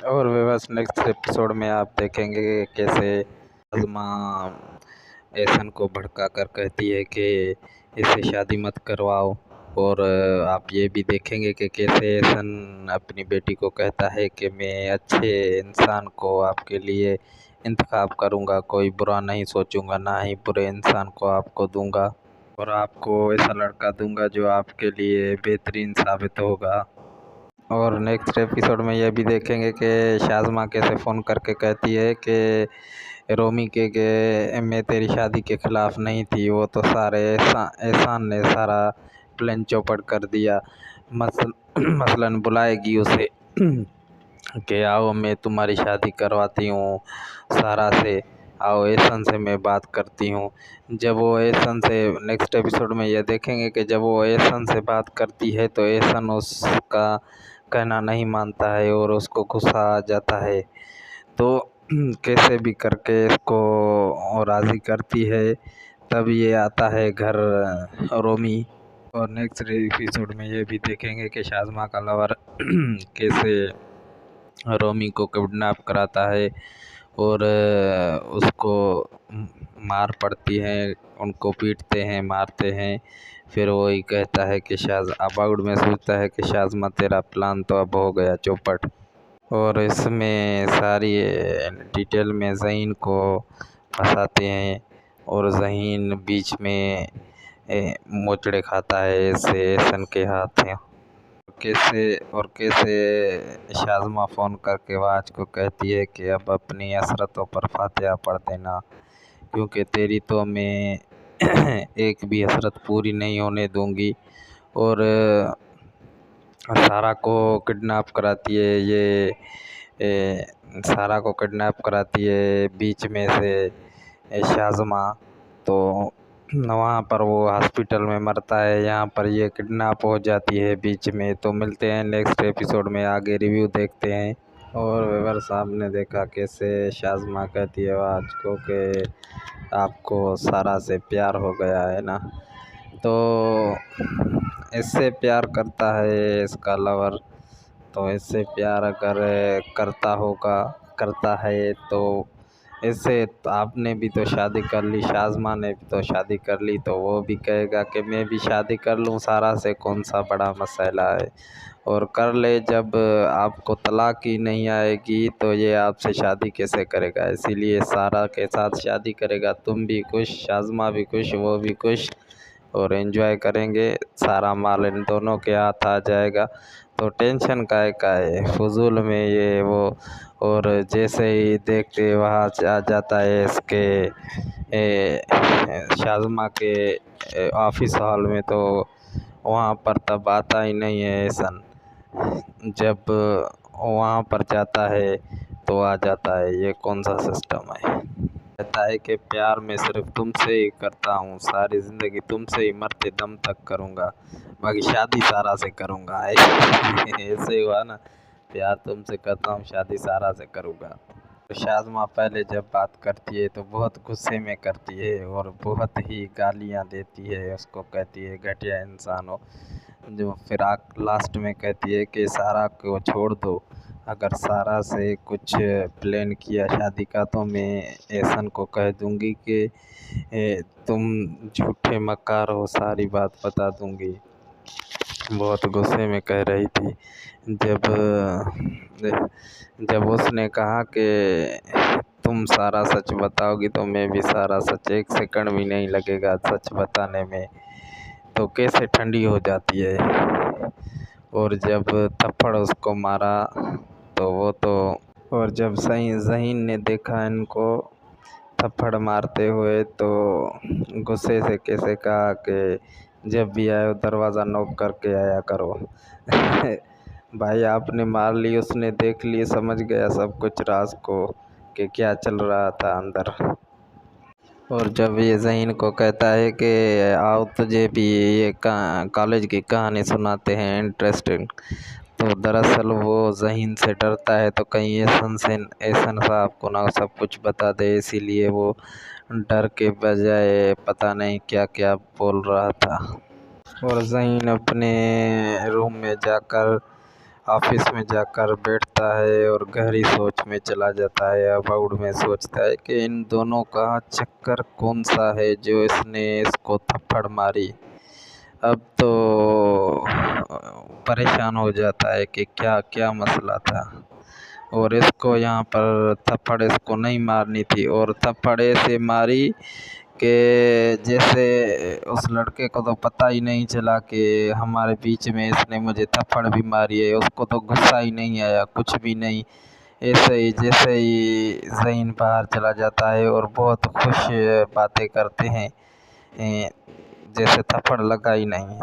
और बस next episode में आप देखेंगे कि कैसे आज़मा एहसन को भड़का कर कहती है कि इससे शादी मत करवाओ। और आप ये भी देखेंगे कि कैसे एहसन अपनी बेटी को कहता है कि मैं अच्छे इंसान को आपके लिए इंतखाब करूँगा, कोई बुरा नहीं सोचूंगा, ना ही बुरे इंसान को आपको दूंगा और आपको ऐसा लड़का दूंगा जो आपके लिए बेहतरीन साबित होगा। और नेक्स्ट एपिसोड में ये भी देखेंगे कि शाज़मा कैसे फ़ोन करके कहती है कि रोमी के मैं तेरी शादी के ख़िलाफ़ नहीं थी, वो तो सारे एहसान ने सारा प्लान चौपट कर दिया। मसलन बुलाएगी उसे कि आओ मैं तुम्हारी शादी करवाती हूँ सारा से, आओ एहसन से मैं बात करती हूँ। जब वो एहसन से नेक्स्ट एपिसोड में ये देखेंगे कि जब वो एहसन से बात करती है तो एहसन उसका कहना नहीं मानता है और उसको गुस्सा आ जाता है। तो कैसे भी करके इसको राज़ी करती है। तब ये आता है घर रोमी। और नेक्स्ट एपिसोड में ये भी देखेंगे कि शाज़मा का लवर कैसे रोमी को किडनैप कराता है और उसको मार पड़ती है, उनको पीटते हैं, मारते हैं। फिर वही कहता है कि अबाउट में सोचता है कि शाज़मा तेरा प्लान तो अब हो गया चौपट। और इसमें सारी डिटेल में ज़हीन को फंसाते हैं और ज़हीन बीच में मोचड़े खाता है ऐसे एहसन के हाथ हैं। कैसे शाज़मा फ़ोन करके वाज को कहती है कि अब अपनी हसरतों पर फातिहा पढ़ देना, क्योंकि तेरी तो मैं एक भी हसरत पूरी नहीं होने दूंगी। और सारा को किडनैप कराती है सारा को किडनैप कराती है बीच में से शाज़मा। तो वहाँ पर वो हॉस्पिटल में मरता है, यहाँ पर ये किडनैप हो जाती है बीच में। तो मिलते हैं नेक्स्ट एपिसोड में, आगे रिव्यू देखते हैं। और वेवर साहब ने देखा कैसे शाज़मा कहती है आज को कि आपको सारा से प्यार हो गया है ना, तो इससे प्यार करता है इसका लवर। तो इससे प्यार अगर करता है तो इससे तो आपने भी तो शादी कर ली, शाज़मा ने भी तो शादी कर ली, तो वो भी कहेगा कि मैं भी शादी कर लूँ, सारा से कौन सा बड़ा मसला है। और कर ले, जब आपको तलाक ही नहीं आएगी तो ये आपसे शादी कैसे करेगा। इसीलिए सारा के साथ शादी करेगा, तुम भी खुश, शाज़मा भी खुश, वो भी खुश, और एंजॉय करेंगे, सारा माल इन दोनों के हाथ आ जाएगा। तो टेंशन का है फजूल में ये वो। और जैसे ही देखते वहाँ आ जाता है इसके शाज़मा के ऑफिस हॉल में, तो वहाँ पर तब आता ही नहीं है एहसन। जब वहाँ पर जाता है तो आ जाता है, ये कौन सा सिस्टम है। कहता है कि प्यार मैं सिर्फ तुमसे ही करता हूँ, सारी ज़िंदगी तुमसे ही मरते दम तक करूँगा, बाकी शादी सारा से करूँगा। ऐसे ही हुआ ना, प्यार तुमसे करता हूँ, शादी सारा से करूँगा। तो शाज़मा पहले जब बात करती है तो बहुत गुस्से में करती है और बहुत ही गालियाँ देती है उसको, कहती है घटिया इंसान हो। जो फिर लास्ट में कहती है कि सारा को छोड़ दो, अगर सारा से कुछ प्लान किया शादी का तो मैं एहसन को कह दूंगी कि तुम झूठे मक्कार हो, सारी बात बता दूंगी। बहुत गुस्से में कह रही थी। जब जब उसने कहा कि तुम सारा सच बताओगी तो मैं भी सारा सच, एक सेकंड भी नहीं लगेगा सच बताने में, तो कैसे ठंडी हो जाती है। और जब थप्पड़ उसको मारा तो वो तो, और जब ज़हीन ने देखा इनको थप्पड़ मारते हुए तो गुस्से से कैसे कहा कि जब भी आए दरवाज़ा नॉक करके आया करो। भाई आपने मार ली, उसने देख लिए, समझ गया सब कुछ राज को कि क्या चल रहा था अंदर। और जब ये ज़हीन को कहता है कि आओ तुझे भी ये कॉलेज की कहानी सुनाते हैं इंटरेस्टिंग, तो दरअसल वो ज़हीन से डरता है तो कहीं एहसन साहब को ना सब कुछ बता दे, इसीलिए वो डर के बजाय पता नहीं क्या क्या बोल रहा था। और ज़हीन अपने रूम में जाकर ऑफिस में जाकर बैठता है और गहरी सोच में चला जाता है। अबाउट में सोचता है कि इन दोनों का चक्कर कौन सा है जो इसने इसको थप्पड़ मारी। अब तो परेशान हो जाता है कि क्या क्या मसला था, और इसको यहाँ पर थप्पड़ इसको नहीं मारनी थी, और थप्पड़ ऐसे मारी कि जैसे उस लड़के को तो पता ही नहीं चला कि हमारे बीच में इसने मुझे थप्पड़ भी मारी है। उसको तो गुस्सा ही नहीं आया, कुछ भी नहीं। ऐसे ही जैसे ही ज़हीन बाहर चला जाता है और बहुत खुश बातें करते हैं, जैसे थप्पड़ लगा ही नहीं।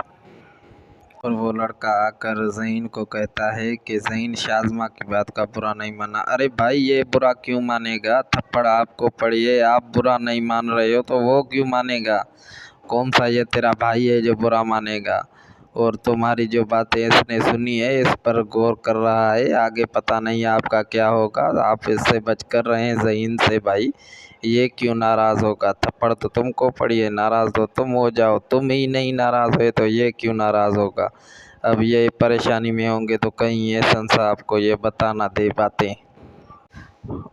और वो लड़का आकर ज़हीन को कहता है कि ज़हीन शाज़मा की बात का बुरा नहीं माना। अरे भाई, ये बुरा क्यों मानेगा? थप्पड़ आपको पड़ी है, आप बुरा नहीं मान रहे हो तो वो क्यों मानेगा? कौन सा ये तेरा भाई है जो बुरा मानेगा? और तुम्हारी जो बातें इसने सुनी है इस पर गौर कर रहा है, आगे पता नहीं आपका क्या होगा। आप इससे बच कर रहें ज़हीन से भाई। ये क्यों नाराज़ होगा? थप्पड़ तो तुमको पड़ी है, नाराज़ तो तुम हो जाओ। तुम ही नहीं नाराज़ हुए तो ये क्यों नाराज़ होगा? अब ये परेशानी में होंगे तो कहीं ये संसा आपको ये बता ना दे बातें।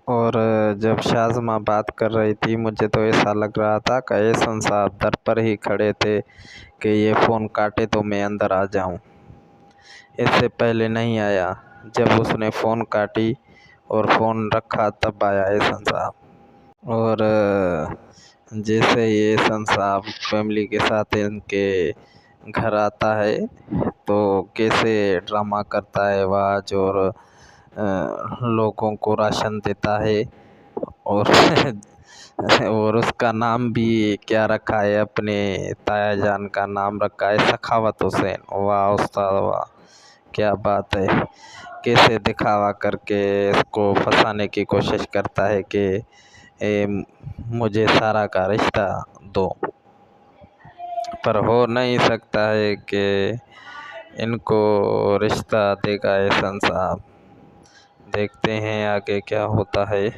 और जब शाज़मा बात कर रही थी, मुझे तो ऐसा लग रहा था कि एहसन साहब दर पर ही खड़े थे कि ये फ़ोन काटे तो मैं अंदर आ जाऊं। इससे पहले नहीं आया। जब उसने फ़ोन काटी और फ़ोन रखा तब आया एहसन साहब। और जैसे ही एहसन साहब फैमिली के साथ इनके घर आता है तो कैसे ड्रामा करता है वह, और लोगों को राशन देता है। और और उसका नाम भी क्या रखा है, अपने ताया जान का नाम रखा है सखावत हुसैन। वाह उस्ताद वाह, क्या बात है। कैसे दिखावा करके इसको फंसाने की कोशिश करता है कि मुझे सारा का रिश्ता दो, पर हो नहीं सकता है कि इनको रिश्ता देगा एहसन साहब। देखते हैं आगे क्या होता है।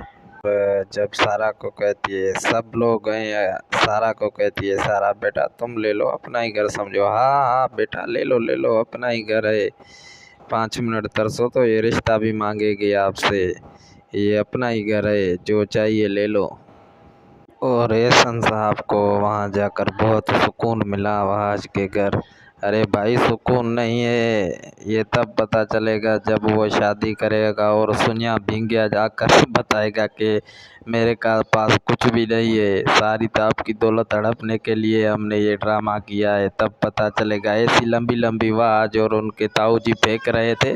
जब सारा को कहती है, सब लोग हैं, सारा को कहती है, सारा बेटा तुम ले लो, अपना ही घर समझो। हाँ हाँ बेटा, ले लो, अपना ही घर है। 5 मिनट तरसो तो ये रिश्ता भी मांगेगी आपसे। ये अपना ही घर है, जो चाहिए ले लो। और एहसन साहब को वहाँ जाकर बहुत सुकून मिला वहाज के घर। अरे भाई, सुकून नहीं है, ये तब पता चलेगा जब वो शादी करेगा और सुनिया भिंगिया जाकर बताएगा कि मेरे का पास कुछ भी नहीं है, सारी तो आपकी दौलत हड़पने के लिए हमने ये ड्रामा किया है। तब पता चलेगा। ऐसी लंबी लंबी आवाज़ और उनके ताऊ जी फेंक रहे थे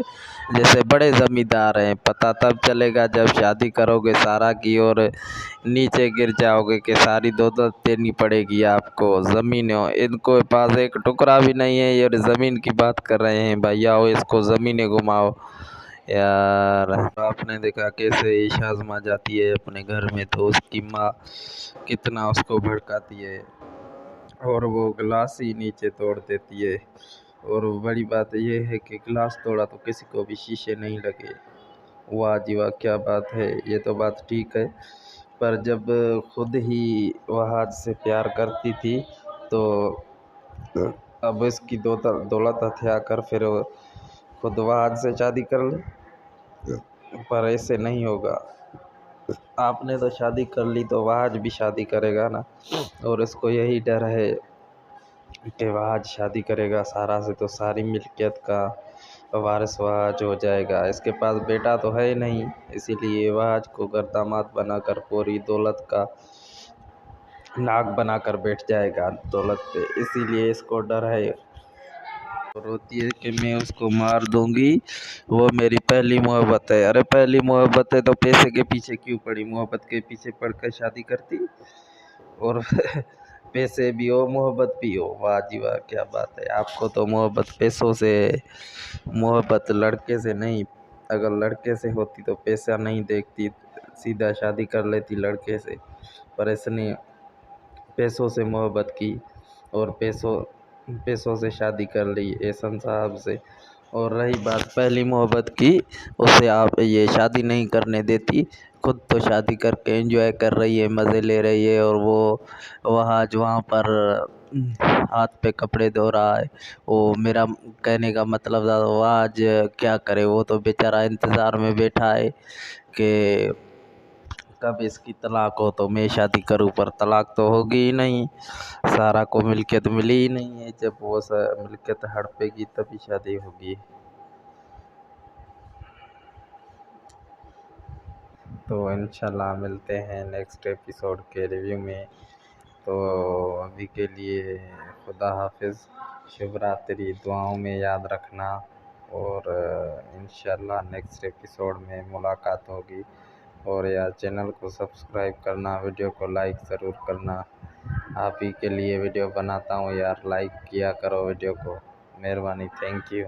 जैसे बड़े ज़मींदार हैं। पता तब चलेगा जब शादी करोगे सारा की और नीचे गिर जाओगे कि सारी दौलत देनी पड़ेगी आपको। ज़मीनों, इनको पास एक टुकड़ा भी नहीं है, ये ज़मीन की बात कर रहे हैं। भैया हो, इसको ज़मीनें घुमाओ यार। आपने देखा कैसे शाज़मा जाती है अपने घर में तो उसकी माँ कितना उसको भड़काती है, और वो गिलास ही नीचे तोड़ देती है। और बड़ी बात यह है कि गिलास तोड़ा तो किसी को भी शीशे नहीं लगे। वाह जी वाह, क्या बात है। ये तो बात ठीक है, पर जब खुद ही वह आज से प्यार करती थी तो अब इसकी दौलत हथिया कर फिर खुद वह आज से शादी कर ले। पर ऐसे नहीं होगा। आपने तो शादी कर ली तो वह आज भी शादी करेगा ना। और इसको यही डर है कि वह आज शादी करेगा सारा से तो सारी मिल्कियत का वारिस वह आज हो जाएगा। इसके पास बेटा तो है नहीं, इसीलिए वह आज को दामाद बनाकर पूरी दौलत का नाक बनाकर बैठ जाएगा दौलत पे। इसीलिए इसको डर है। और रोती है कि मैं उसको मार दूंगी, वो मेरी पहली मोहब्बत है। अरे पहली मोहब्बत है तो पैसे के पीछे क्यों पड़ी? मोहब्बत के पीछे पड़कर शादी करती, और पैसे भी हो मोहब्बत भी हो। वाह जी वाह, क्या बात है। आपको तो मोहब्बत पैसों से, मोहब्बत लड़के से नहीं। अगर लड़के से होती तो पैसा नहीं देखती, सीधा शादी कर लेती लड़के से। पर इसने पैसों से मोहब्बत की और पैसों से शादी कर ली एहसन साहब से। और रही बात पहली मोहब्बत की, उसे आप ये शादी नहीं करने देती। खुद तो शादी करके एंजॉय कर रही है, मज़े ले रही है, और वो वहाँ पर हाथ पे कपड़े धो रहा है। वो मेरा कहने का मतलब था वो आज क्या करे, वो तो बेचारा इंतज़ार में बैठा है कि कब इसकी तलाक हो तो मैं शादी करूं, पर तलाक तो होगी ही नहीं। सारा को मिल्कियत मिली ही नहीं है, जब वो मिल्कियत हड़पेगी तभी शादी होगी। तो इंशाल्लाह मिलते हैं नेक्स्ट एपिसोड के रिव्यू में। तो अभी के लिए खुदा हाफिज़, शुभ रात्रि, दुआओं में याद रखना। और इंशाल्लाह नेक्स्ट एपिसोड में मुलाकात होगी। और यार चैनल को सब्सक्राइब करना, वीडियो को लाइक ज़रूर करना। आप ही के लिए वीडियो बनाता हूँ यार, लाइक किया करो वीडियो को, मेहरबानी, थैंक यू।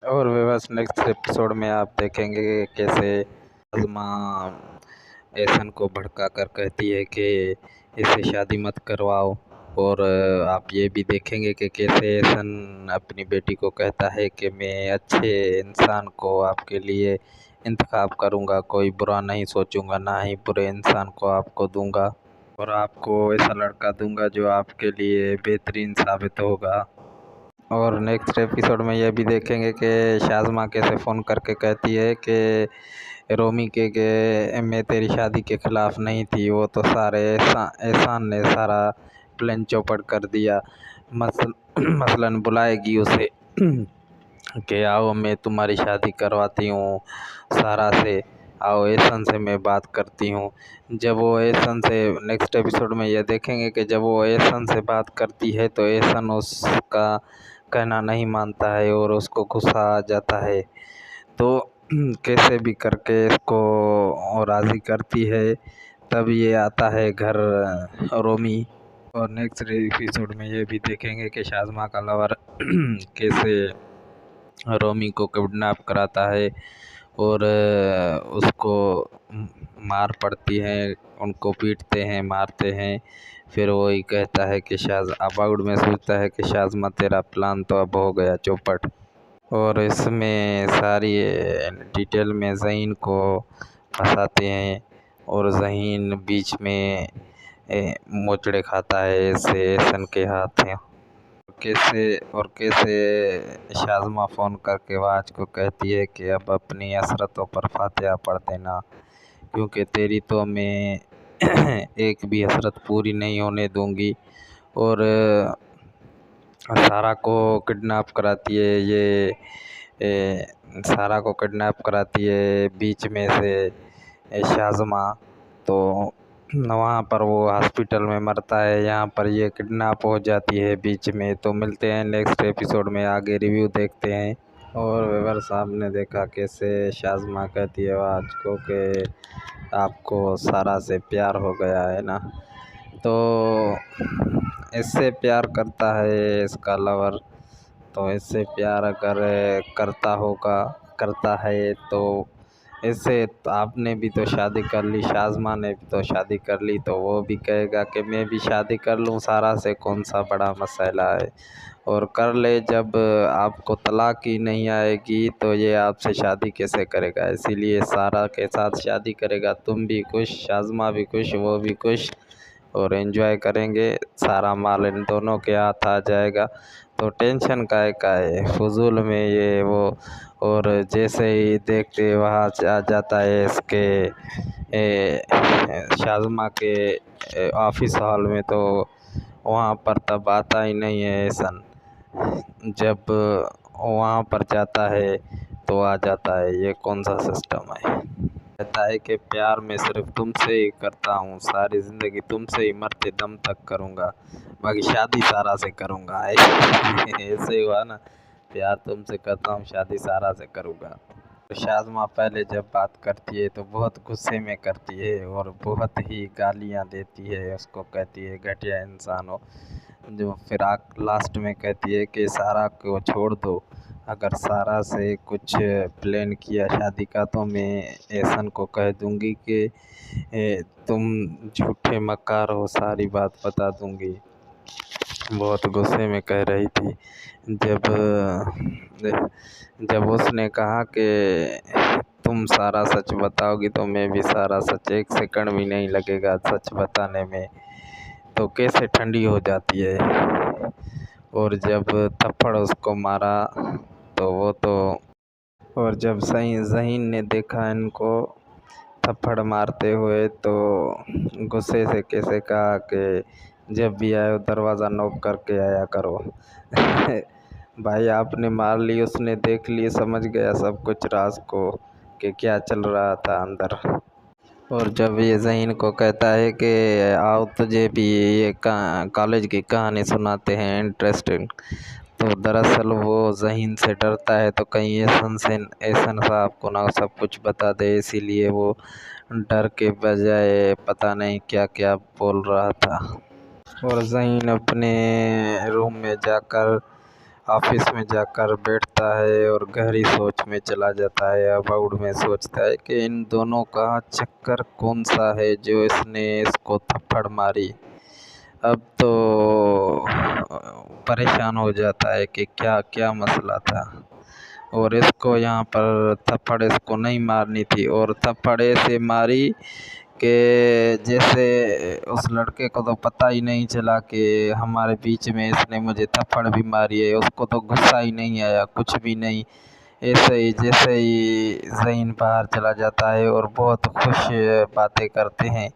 और बस नेक्स्ट एपिसोड में आप देखेंगे कैसे आज़मा एहसन को भड़का कर कहती है कि इससे शादी मत करवाओ। और आप ये भी देखेंगे कि कैसे एहसन अपनी बेटी को कहता है कि मैं अच्छे इंसान को आपके लिए इंतखाब करूँगा, कोई बुरा नहीं सोचूंगा, ना ही बुरे इंसान को आपको दूंगा, और आपको ऐसा लड़का दूंगा जो आपके लिए बेहतरीन साबित होगा। और नेक्स्ट एपिसोड में ये भी देखेंगे कि शाज़मा कैसे फ़ोन करके कहती है कि रोमी के मैं तेरी शादी के ख़िलाफ़ नहीं थी, वो तो सारे एहसान ने सारा प्लान चौपट कर दिया। मसलन बुलाएगी उसे कि आओ मैं तुम्हारी शादी करवाती हूँ सारा से, आओ एहसन से मैं बात करती हूँ। जब वो एहसन से नेक्स्ट एपिसोड में ये देखेंगे कि जब वो एहसन से बात करती है तो एहसन उसका कहना नहीं मानता है और उसको गुस्सा आ जाता है। तो कैसे भी करके इसको राज़ी करती है, तब ये आता है घर रोमी। और नेक्स्ट एपिसोड में ये भी देखेंगे कि शाज़मा का लवर कैसे रोमी को किडनैप कराता है और उसको मार पड़ती है, उनको पीटते हैं, मारते हैं। फिर वही कहता है कि अबाउट में सोचता है कि शाज़मा तेरा प्लान तो अब हो गया चौपट। और इसमें सारी डिटेल में ज़हीन को फंसाते हैं और ज़हीन बीच में मोचड़े खाता है ऐसे एहसन के हाथ हैं। कैसे शाज़मा फ़ोन करके वाज को कहती है कि अब अपनी हसरतों पर फातिहा पढ़ देना, क्योंकि तेरी तो मैं एक भी हसरत पूरी नहीं होने दूंगी। और सारा को किडनैप कराती है सारा को किडनैप कराती है बीच में से शाज़मा। तो वहाँ पर वो हॉस्पिटल में मरता है, यहाँ पर ये किडनैप हो जाती है बीच में। तो मिलते हैं नेक्स्ट एपिसोड में, आगे रिव्यू देखते हैं। और वेवर साहब ने देखा कैसे शाज़मा कहती है आज को कि आपको सारा से प्यार हो गया है ना, तो इससे प्यार करता है इसका लवर। तो इससे प्यार अगर करता है तो इससे तो आपने भी तो शादी कर ली, शाज़मा ने भी तो शादी कर ली, तो वो भी कहेगा कि मैं भी शादी कर लूँ सारा से, कौन सा बड़ा मसला है। और कर ले, जब आपको तलाक ही नहीं आएगी तो ये आपसे शादी कैसे करेगा। इसीलिए सारा के साथ शादी करेगा, तुम भी खुश, शाज़मा भी खुश, वो भी खुश, और एंजॉय करेंगे, सारा माल इन दोनों के हाथ आ जाएगा। तो टेंशन काहे का है फजूल में ये वो। और जैसे ही देखते वहाँ आ जाता है इसके शाज़मा के ऑफिस हॉल में, तो वहाँ पर तब आता ही नहीं है एहसन। जब वहाँ पर जाता है तो आ जाता है, ये कौन सा सिस्टम है। कहता है कि प्यार मैं सिर्फ तुमसे ही करता हूँ, सारी ज़िंदगी तुमसे ही मरते दम तक करूँगा, बाकी शादी सारा से करूँगा। ऐसे हुआ ना, प्यार तुमसे करता हूँ, शादी सारा से करूँगा। तो शाज़मा पहले जब बात करती है तो बहुत गुस्से में करती है और बहुत ही गालियाँ देती है उसको, कहती है घटिया इंसान हो। जो फिर लास्ट में कहती है कि सारा को छोड़ दो, अगर सारा से कुछ प्लान किया शादी का तो मैं एहसन को कह दूंगी कि तुम झूठे मक्कार हो, सारी बात बता दूंगी। बहुत गुस्से में कह रही थी। जब उसने कहा कि तुम सारा सच बताओगी तो मैं भी सारा सच, एक सेकंड भी नहीं लगेगा सच बताने में। तो कैसे ठंडी हो जाती है। और जब थप्पड़ उसको मारा तो वो तो, और जब ज़हीन ने देखा इनको थप्पड़ मारते हुए तो गुस्से से कैसे कहा कि जब भी आए दरवाज़ा नॉक करके आया करो। भाई आपने मार ली, उसने देख ली, समझ गया सब कुछ राज को कि क्या चल रहा था अंदर। और जब ये ज़हीन को कहता है कि आओ तुझे भी ये कॉलेज की कहानी सुनाते हैं इंटरेस्टिंग, तो दरअसल वो ज़हीन से डरता है तो कहीं एहसन साहब को ना सब कुछ बता दे, इसीलिए वो डर के बजाय पता नहीं क्या क्या बोल रहा था। और ज़हीन अपने रूम में जाकर, ऑफिस में जाकर बैठता है और गहरी सोच में चला जाता है। अबाउट में सोचता है कि इन दोनों का चक्कर कौन सा है जो इसने इसको थप्पड़ मारी। अब तो परेशान हो जाता है कि क्या क्या मसला था, और इसको यहाँ पर थप्पड़ इसको नहीं मारनी थी, और थप्पड़ ऐसे मारी कि जैसे उस लड़के को तो पता ही नहीं चला कि हमारे बीच में इसने मुझे थप्पड़ भी मारी है। उसको तो गुस्सा ही नहीं आया, कुछ भी नहीं। ऐसे ही जैसे ही ज़हीन बाहर चला जाता है और बहुत खुश बातें करते हैं,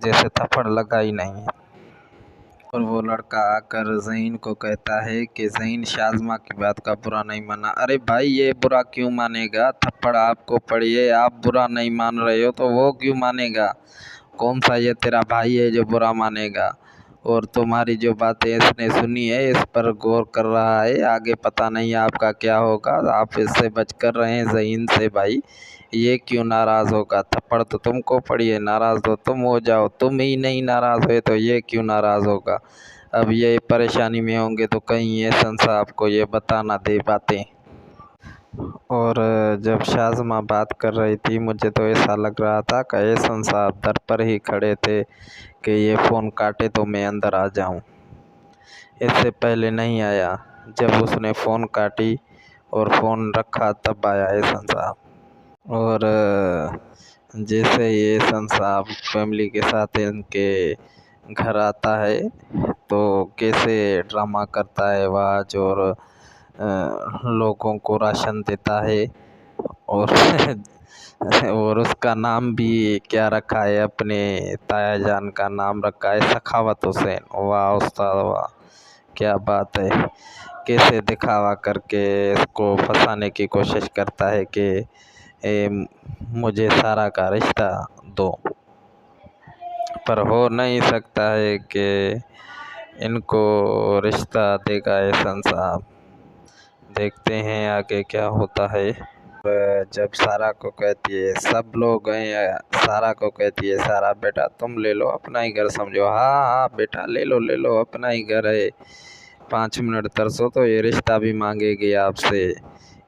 जैसे थप्पड़ लगा ही नहीं। और वो लड़का आकर ज़हीन को कहता है कि ज़हीन शाज़मा की बात का बुरा नहीं माना। अरे भाई ये बुरा क्यों मानेगा, थप्पड़ आपको पड़ी है, आप बुरा नहीं मान रहे हो तो वो क्यों मानेगा। कौन सा ये तेरा भाई है जो बुरा मानेगा। और तुम्हारी जो बातें इसने सुनी है इस पर गौर कर रहा है, आगे पता नहीं आपका क्या होगा। आप इससे बच कर रहें ज़हीन से भाई, ये क्यों नाराज़ होगा। थप्पड़ तो तुमको पड़ी है, नाराज़ तो तुम हो जाओ, तुम ही नहीं नाराज़ हुए तो ये क्यों नाराज़ होगा। अब ये परेशानी में होंगे तो कहीं ये संसा आपको ये बता ना दे बातें। और जब शाज़मा बात कर रही थी मुझे तो ऐसा लग रहा था कि एहसन साहब दर पर ही खड़े थे कि ये फ़ोन काटे तो मैं अंदर आ जाऊं। इससे पहले नहीं आया, जब उसने फ़ोन काटी और फ़ोन रखा तब आया एहसन साहब। और जैसे ही एहसन साहब फैमिली के साथ इनके घर आता है तो कैसे ड्रामा करता है वाज, और लोगों को राशन देता है। और और उसका नाम भी क्या रखा है, अपने ताया जान का नाम रखा है सखावत हुसैन। वाह उस्ताद वाह, क्या बात है। कैसे दिखावा करके इसको फंसाने की कोशिश करता है कि मुझे सारा का रिश्ता दो, पर हो नहीं सकता है कि इनको रिश्ता देगा एहसन साहब। देखते हैं आगे क्या होता है। जब सारा को कहती है सब लोग हैं, सारा को कहती है सारा बेटा तुम ले लो, अपना ही घर समझो। हाँ हाँ बेटा ले लो अपना ही घर है, 5 मिनट तरसो तो ये रिश्ता भी मांगेगी आपसे,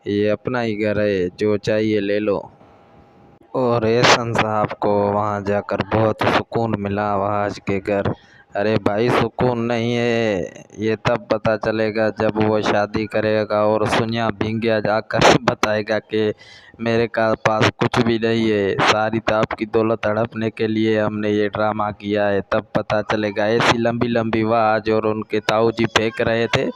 ये अपना ही घर है, जो चाहिए ले लो। और एहसन साहब को वहाँ जाकर बहुत सुकून मिला वहाज के घर। अरे भाई सुकून नहीं है, ये तब पता चलेगा जब वो शादी करेगा और सुनिया भिंगिया जाकर बताएगा कि मेरे पास कुछ भी नहीं है, सारी तो आपकी दौलत हड़पने के लिए हमने ये ड्रामा किया है। तब पता चलेगा। ऐसी लंबी लंबी आवाज़, और उनके ताऊ जी फेंक रहे थे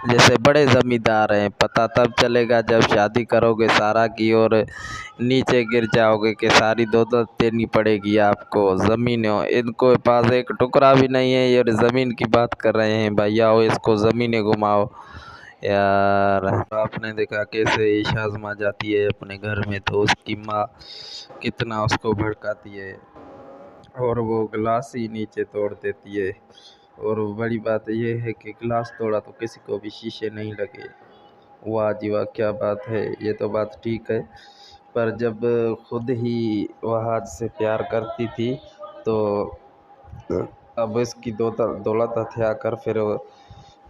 जैसे बड़े ज़मींदार हैं। पता तब चलेगा जब शादी करोगे सारा की और नीचे गिर जाओगे कि सारी दौलत देनी पड़ेगी आपको। ज़मीनों, इनको पास एक टुकड़ा भी नहीं है, ये ज़मीन की बात कर रहे हैं। भैया हो इसको ज़मीनें घुमाओ यार। आपने देखा कैसे शाज़मा जाती है अपने घर में तो उसकी माँ कितना उसको भड़काती है, और वो गिलास ही नीचे तोड़ देती है। और बड़ी बात यह है कि गिलास तोड़ा तो किसी को भी शीशे नहीं लगे। वाह जी वाह, क्या बात है। ये तो बात ठीक है, पर जब खुद ही वह आज से प्यार करती थी तो अब इसकी दौलत हथिया कर फिर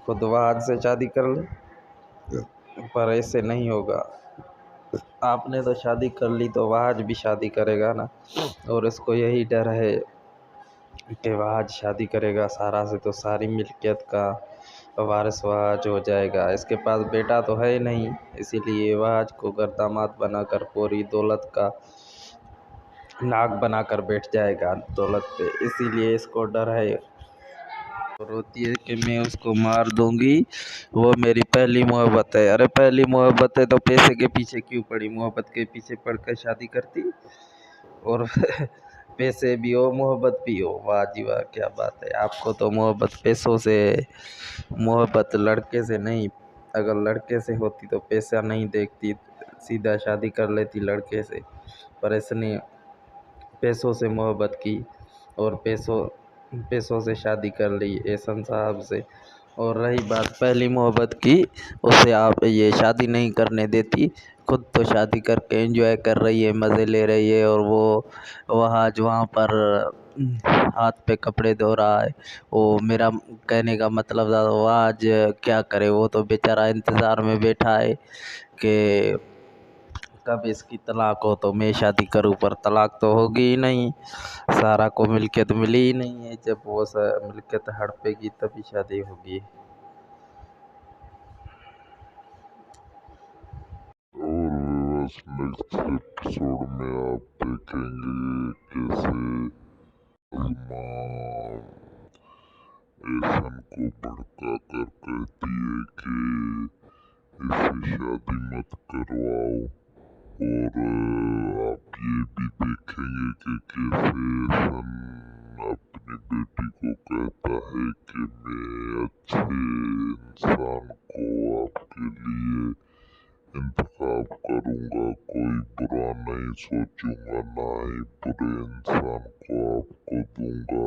खुद वह आज से शादी कर ले, पर ऐसे नहीं होगा। आपने तो शादी कर ली तो वह आज भी शादी करेगा ना, और इसको यही डर है कि वह आज शादी करेगा सारा से तो सारी मिल्कियत का वारिस वह आज हो जाएगा। इसके पास बेटा तो है नहीं, इसीलिए वह आज को घर दामाद बनाकर पूरी दौलत का नाक बनाकर बैठ जाएगा दौलत पे, इसीलिए इसको डर है। और होती है कि मैं उसको मार दूंगी, वो मेरी पहली मोहब्बत है। अरे पहली मोहब्बत है तो पैसे के पीछे क्यों पड़ी, मोहब्बत के पीछे पड़कर शादी करती। और पैसे भी हो मोहब्बत भी हो, वाह जी वाह क्या बात है। आपको तो मोहब्बत पैसों से, मोहब्बत लड़के से नहीं। अगर लड़के से होती तो पैसा नहीं देखती, सीधा शादी कर लेती लड़के से। पर इसने पैसों से मोहब्बत की और पैसों पैसों से शादी कर ली एहसन साहब से। और रही बात पहली मोहब्बत की, उसे आप ये शादी नहीं करने देती। खुद तो शादी करके एंजॉय कर रही है, मज़े ले रही है, और वो वहाँ पर हाथ पे कपड़े धो रहा है। वो मेरा कहने का मतलब था वो आज क्या करे, वो तो बेचारा इंतज़ार में बैठा है कि कब इसकी तलाक हो तो मैं शादी करूं। पर तलाक तो होगी ही नहीं, सारा को मिल्कियत मिली ही नहीं है। जब वो मिल्कियत हड़पेगी तभी शादी होगी। और बस नेक्स्ट एपिसोड में आप देखेंगे कैसे सलमान एहसन को भड़का कर कहती है कि इसे शादी मत करवाओ। और आप ये भी देखेंगे कि कैसे एहसन अपनी बेटी को कहता है कि मैं अच्छे इंसान को आपके लिए इंतखाब करूंगा, कोई बुरा नहीं सोचूंगा, ना ही बुरे इंसान को आपको दूंगा,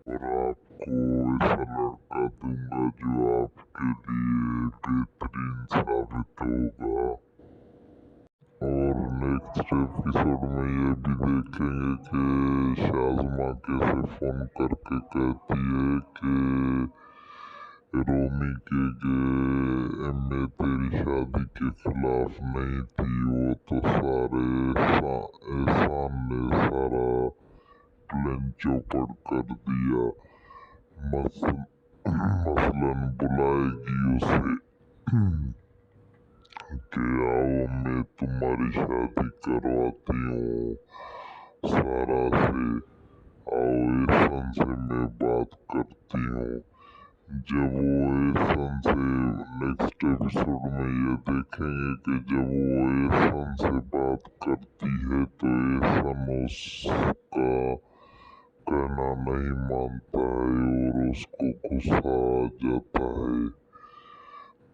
और आपको ऐसा लड़का दूंगा जो आपके लिए बेहतरीन साबित होगा। और नेक्स्ट एपिसोड में ये भी देखेंगे कि शाज़मा कैसे फोन करके कहती है कि रोमी मैं तेरी शादी के खिलाफ नहीं थी, वो तो सारे एहसान ने सारा प्लान चौपट कर दिया। मसलन बुलाएगी उसे कि आओ मैं तुम्हारी शादी करवाती हूँ सारा से, आओ एहसन से मैं बात करती हूँ। जब वो एहसन से नेक्स्ट एपिसोड में ये देखेंगे कि जब वो एहसन से बात करती है तो एहसन उसका कहना नहीं मानता है और उसको गुस्सा आ जाता है।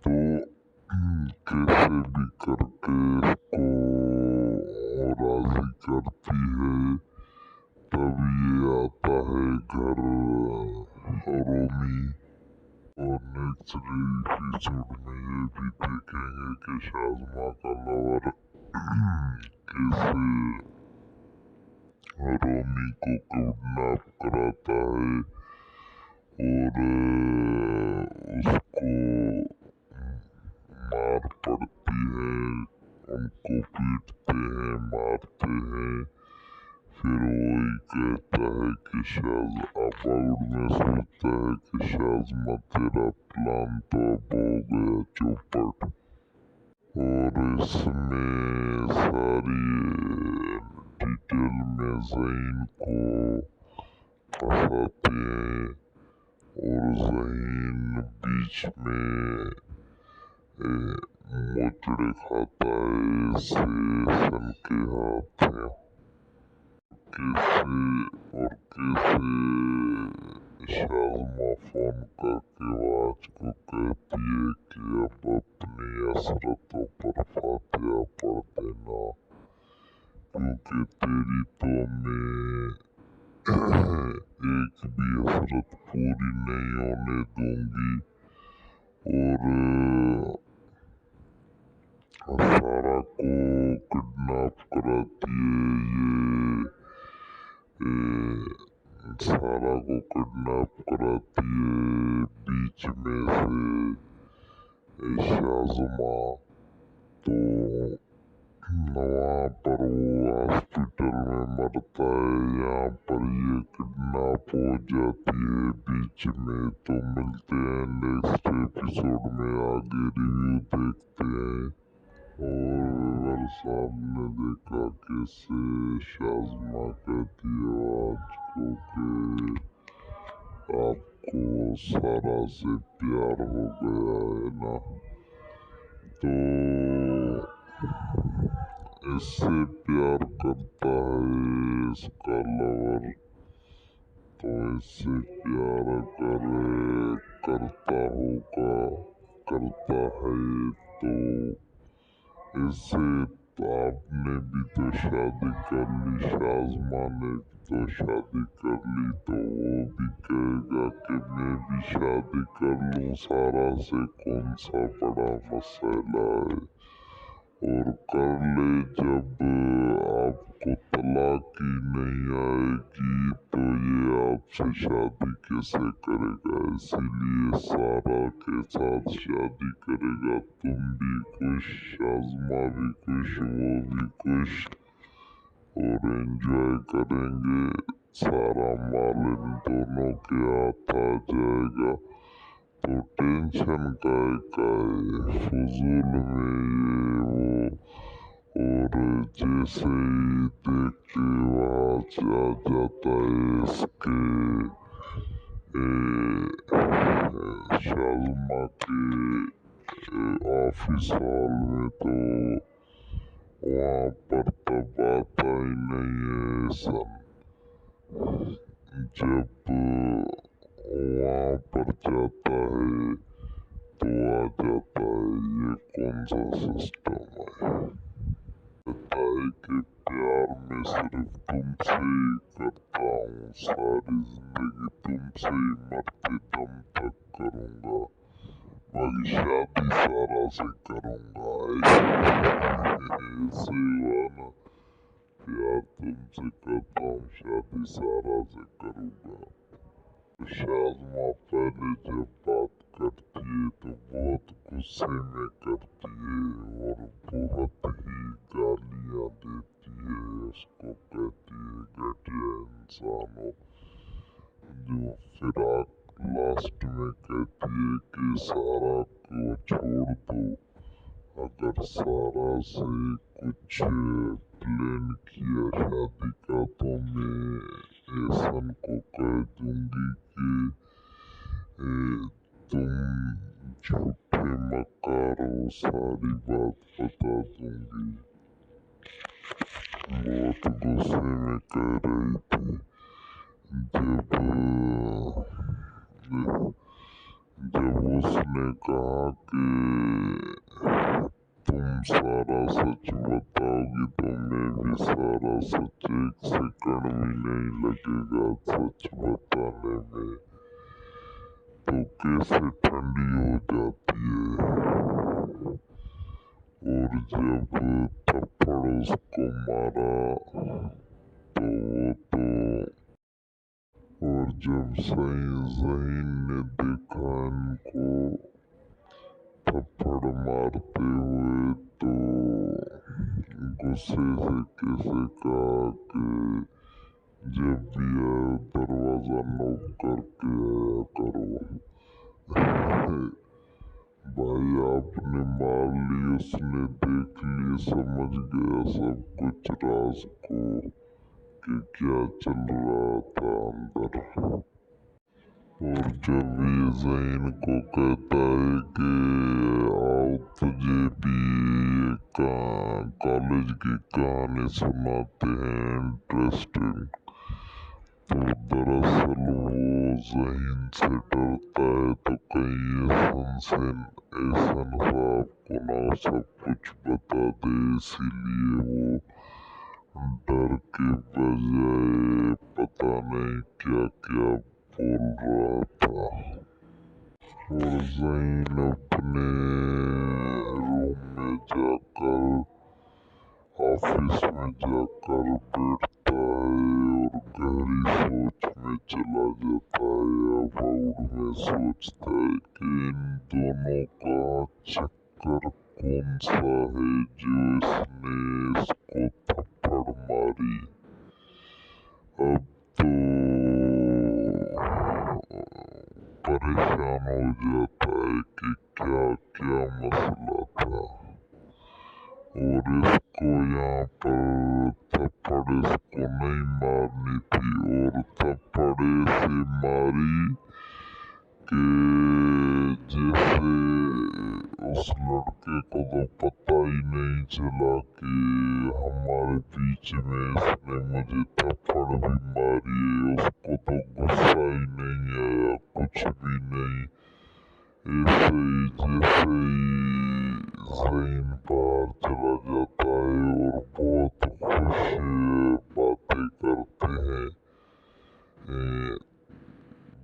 तो कैसे भी करके इसको राजी करती है। तब ये आता है घर रोमी। और नेक्स्ट एपिसोड में ये भी देखेंगे कि शाज़मा का लवर कैसे रोमी को किडनैप कराता है और उसको मार पड़ती है, उनको पीटते हैं, मारते हैं। फिर वही कहता है कि अबाउट में सोचता है कि शाज़मा तेरा प्लान तो अब हो गया चौपट। और इसमें सारी डिटेल में ज़हीन को फंसाते हैं और ज़हीन बीच में मोचड़े खाता है इससे एहसन के हाथ में। कैसे शाज़मा फोन करके वाज को कहती है कि अब अपनी हसरतों पर फातिहा पढ़ देना, क्योंकि तेरी तो मैं एक भी हसरत पूरी नहीं होने दूंगी। और सारा को किडनैप कराती है सारा को किडनैप कराती है बीच में से शाज़मा। तो वहाँ पर वो हॉस्पिटल में मरता है, यहाँ पर ये किडनैप हो जाती है बीच में। तो मिलते हैं नेक्स्ट एपिसोड में, आगे रिव्यू देखते हैं। और साहब ने देखा कैसे शाज़मा कहती है आज को कि आपको सारा से प्यार हो गया है ना, तो इससे प्यार करता है इसका लवर, तो इससे प्यार अगर करता है तो इससे तो आपने भी तो शादी कर ली, शाज़मा ने तो शादी कर ली, तो वो भी कहेगा कि मैं भी शादी कर लूँ, सारा से कौन सा बड़ा मसला है, और कर ले। जब आपको तलाक ही नहीं आएगी तो ये आपसे शादी कैसे करेगा, इसीलिए सारा के साथ शादी करेगा। तुम भी खुश, शाज़मा भी खुश, वो भी खुश, और एंजॉय करेंगे। सारा माल इन दोनों के हाथ आ जाएगा, तो टेंशन का फजूल में ये वो, और जैसे ही देखते वहाँ आ जाता है इसके शाज़मा के ऑफिस हॉल में, तो वहाँ पर तो बात ही नहीं है सन। जब वहाँ पर जाता है तो आ जाता है, ये कौन सा सिस्टम है, कहता है कि प्यार मैं सिर्फ तुमसे ही करता हूँ, सारी जिंदगी तुमसे ही मरते दम तक करूँगा, बाकी शादी सारा से करूँगा। ऐसे हुआ ना, प्यार तुमसे करता हूँ, शादी सारा से करूँगा। शाज़मा पहले जब बात करती है तो बहुत गुस्से में करती है और बहुत ही गालियाँ देती है उसको, कहती है घटिया इंसान हो। जो फिर लास्ट में कहती है कि सारा को छोड़ दो, अगर सारा से कुछ प्लान किया शादी का तो मैं एहसन को कह दूंगी कि तुम झूठे मक्कार हो, सारी बात बता दूंगी। बहुत गुस्से में कह रही थी। जब उसने कहा कि तुम सारा सच बताओगी तो मैं भी सारा सच, एक सेकंड भी नहीं लगेगा सच बताने में, तो कैसे ठंडी हो जाती है। और जब थप्पड़ उसको मारा तो और जब ज़हीन ने देखा इनको थप्पड़ मारते हुए तो गुस्से से कैसे कहा कि जब भी आए दरवाज़ा नॉक करके आया करो। भाई आपने मार ली, उसने देख ली, समझ गया सब कुछ राज को कि क्या चल रहा था अंदर। और जब ये ज़हीन को कहता है कि आओ तुझे भी एक कॉलेज की कहानी सुनाते हैं इंटरेस्टिंग, तो दरअसल वो ज़हीन से डरता है, तो कहीं एहसन साहब को ना सब कुछ बता दे, इसीलिए वो डर के बजाय पता नहीं क्या क्या बोल रहा था। और ज़हीन अपने रूम में जाकर, ऑफिस में जाकर बैठता है और गहरी सोच में चला जाता है। अब में सोचता है कि इन दोनों का चक्कर कौन सा है जो इसने इसको थप्पड़ मारी। अब तो परेशान हो जाता है कि क्या क्या मसला था। और ज़हीन अपने रूम में जाकर, ऑफिस में जाकर बैठता है और गहरी सोच में चला जाता है। अब में सोचता है कि इन दोनों का चक्कर कौन सा है जो इसने इसको थप्पड़ मारी। अब तो परेशान हो जाता है कि क्या क्या मसला था। और ज़हीन अपने रूम में जाकर, ऑफिस में जाकर बैठता है और गहरी सोच में चला जाता है। अब तो परेशान हो जाता है कि क्या क्या मसला था। थप्पड़ इसको नहीं मारनी थी, और थप्पड़ से मारी कि जैसे उस लड़के को तो पता ही नहीं चला कि हमारे बीच में इसने मुझे थप्पड़ भी मारी है। उसको तो गुस्सा ही नहीं आया, कुछ भी नहीं। ऐसे ही जैसे ही ज़हीन बाहर चला जाता है और बहुत खुश बातें करते हैं,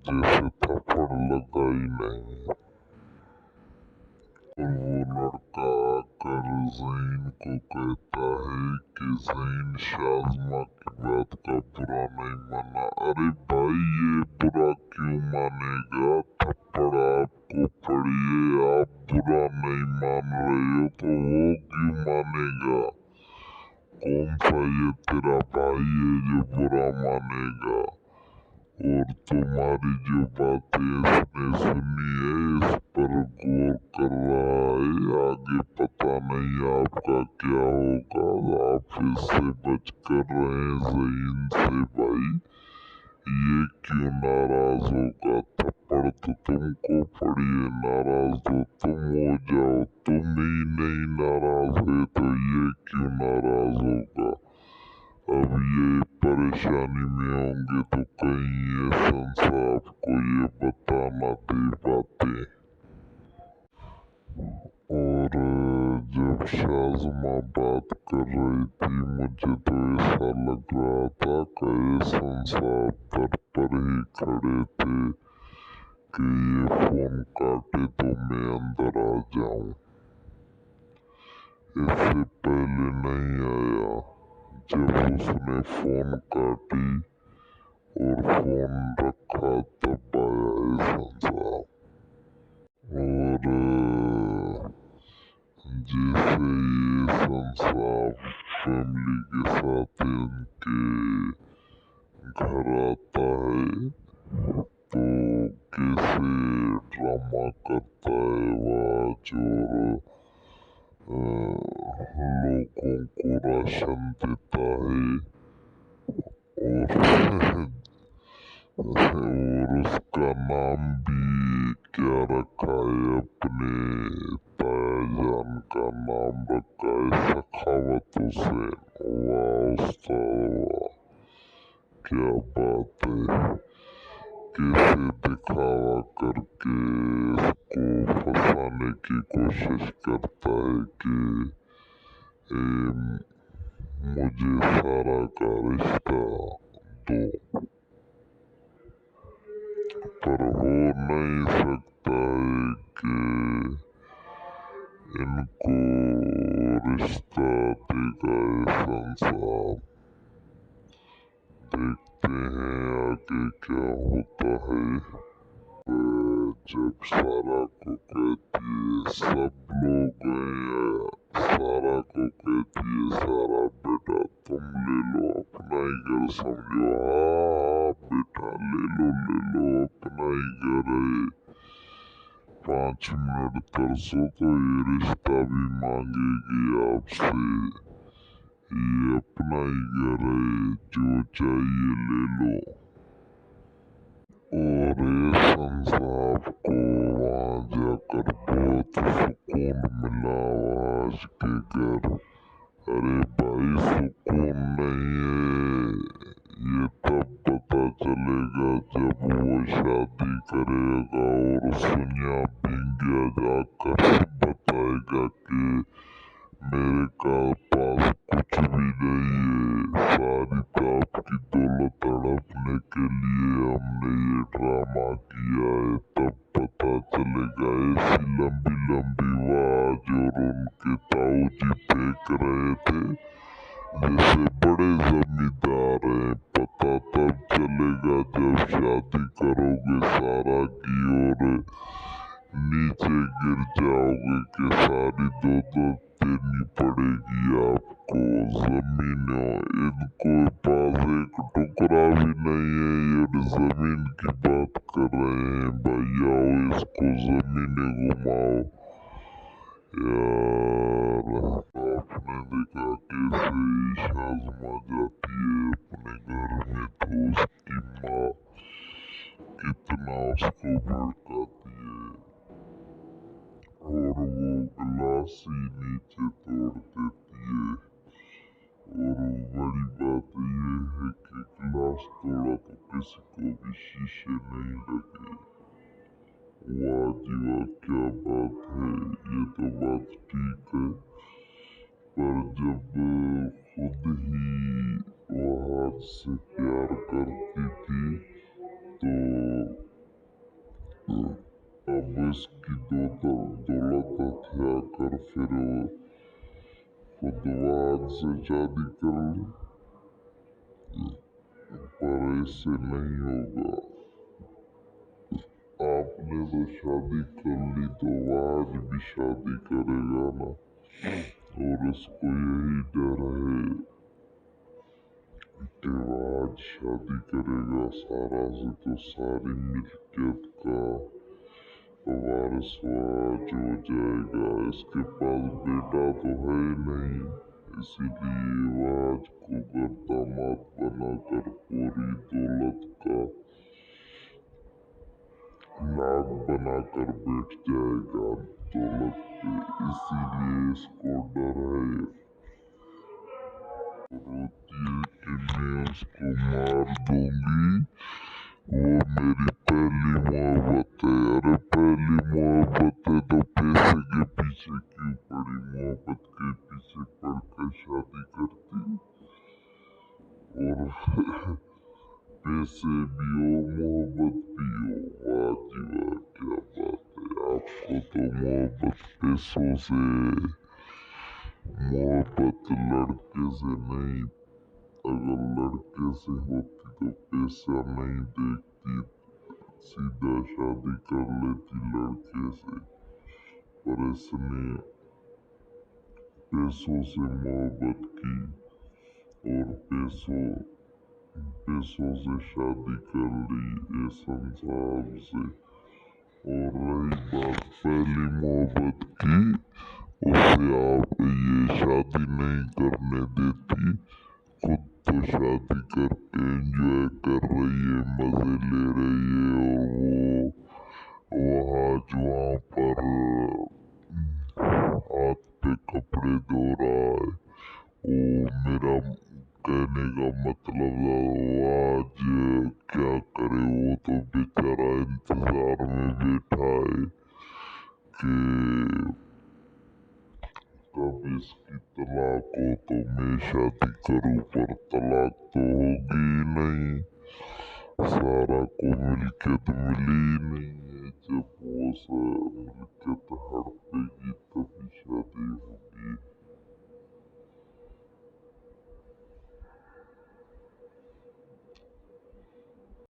जैसे थप्पड़ लगा ही नहीं। और वो लड़का आकर ज़हीन को कहता है कि ज़हीन शाज़मा की बात का बुरा नहीं माना। अरे भाई, ये बुरा क्यों मानेगा? थप्पड़ आपको पड़ी है, आप बुरा नहीं मान रहे हो तो वो क्यों मानेगा? कौन सा ये तेरा भाई है जो बुरा मानेगा? और तुम्हारी जो बातें इसने सुनी है, इस पर गौर कर रहा है। आगे पता नहीं आपका क्या होगा। आप इससे बचकर रहें ज़हीन से भाई। ये क्यों नाराज होगा? थप्पड़ तो तुमको पड़ी है, नाराज तो तुम हो जाओ। तुम ही नहीं नाराज हुए तो ये क्यों नाराज होगा? अब ये परेशानी में होंगे तो कहीं ये संसार को ये बता ना दे बातें। और जब शाज़मा बात कर रही थी, मुझे तो ऐसा लग रहा था कि ये संसार दर पर ही खड़े थे कि ये फोन काटे तो मैं अंदर आ जाऊं। इससे पहले नहीं आया। जब उसने फोन काटी और फोन रखा तब आया ये संसार। और जैसे ये संसार फैमिली के साथ इनके घर आता है तो कैसे ड्रामा करता है वाज, और लोगों को राशन देता है। और और उसका नाम भी क्या रखा है? अपने ताया जान का नाम रखा है सखावत हुसैन। वाह उस्ताद वाह, क्या बात है! कैसे दिखावा करके इसको फंसाने की कोशिश करता है कि मुझे सारा का रिश्ता दो, पर हो नहीं सकता है कि इनको रिश्ता देगा ये संसार। देखते हैं आगे क्या होता है। जब सारा को कहती है सब लोग हैं, सारा को कहती है सारा बेटा तुम ले लो, अपना ही घर समझो। हाँ बेटा ले लो अपना ही घर है। 5 मिनट तरसो तो ये रिश्ता भी मांगेगी आपसे। ये अपना ही घर है, जो चाहिए ले लो। और ये संसार को वहाँ जाकर बहुत सुकून मिला आज के घर। अरे भाई सुकून नहीं है, ये तब पता चलेगा जब वो शादी करेगा और सुनिया भिंगिया जाकर बताएगा कि मेरे पास कुछ भी नहीं है, सारी तो आपकी दौलत हड़पने के लिए हमने ये ड्रामा किया है। तब पता चलेगा। ऐसी लंबी लंबी आवाज और उनके ताऊ जी फेंक रहे थे जैसे बड़े जमींदार हैं। पता तब चलेगा जब शादी करोगे सारा की और नीचे गिर जाओगे कि सारी दौलत देनी पड़ेगी आपको। जमीनों इनको पास एक टुकड़ा भी नहीं है, ये जमीन की बात कर रहे हैं। भैया इसको जमीनें घुमाओ यार। आपने देखा कैसे शाज़मा जाती है अपने घर में तो उसकी माँ कितना उसको भड़काती है और वो गिलास ही नीचे तोड़ देती है। और बड़ी बात ये है कि गिलास तोड़ा तो किसी को भी शीशे नहीं लगे। वाह जी वाह, क्या बात है, ये तो बात ठीक है। पर जब खुद ही वह से प्यार करती थी तो अब इसकी दौलत हथिया कर फिर खुद वह से शादी कर ली। पर ऐसे नहीं होगा। आपने तो शादी कर ली तो आज भी शादी करेगा ना। और इसको यही डर है कि वो आज शादी करेगा सारा से तो सारी मिल्कियत का वारिस आज हो जाएगा। इसके पास बेटा तो है नहीं, इसीलिए वो आज को घर दामाद बनाकर पूरी दौलत का नाग बनाकर बैठ जाएगा दौलत पे। इसीलिए इसको डर है। रोती है कि मैं उसको मार दूंगी, वो मेरी पहली मोहब्बत है। अरे पहली मोहब्बत है तो पैसे के पीछे क्यों पड़ी? मोहब्बत के पीछे पड़कर शादी करती और पैसे भी हो मोहब्बत भी हो। वाह जी वाह, क्या बात है। आपको तो मोहब्बत पैसों से, मोहब्बत लड़के से नहीं। अगर लड़के से होती तो पैसा नहीं देखती, सीधा शादी कर लेती लड़के से। पर इसने पैसों से मोहब्बत की और पैसों से शादी कर ली एहसन साहब से। और रही बात पहली मोहब्बत की, उसे आप ये शादी नहीं करने देती। खुद तो शादी करके एंजॉय कर रही है, मजे ले रही है। और वो वहाँ जुआ पर हाथ पे कपड़े धो रहा है। वो मेरा कहने का मतलब था वो आज क्या करे। वो तो बेचारा इंतजार में बैठा है कि कब इसकी तलाक हो तो मैं शादी करूं। पर तलाक तो होगी ही नहीं, सारा को मिल्कियत मिली ही नहीं है। जब वो मिल्कियत हड़पेगी तभी शादी होगी।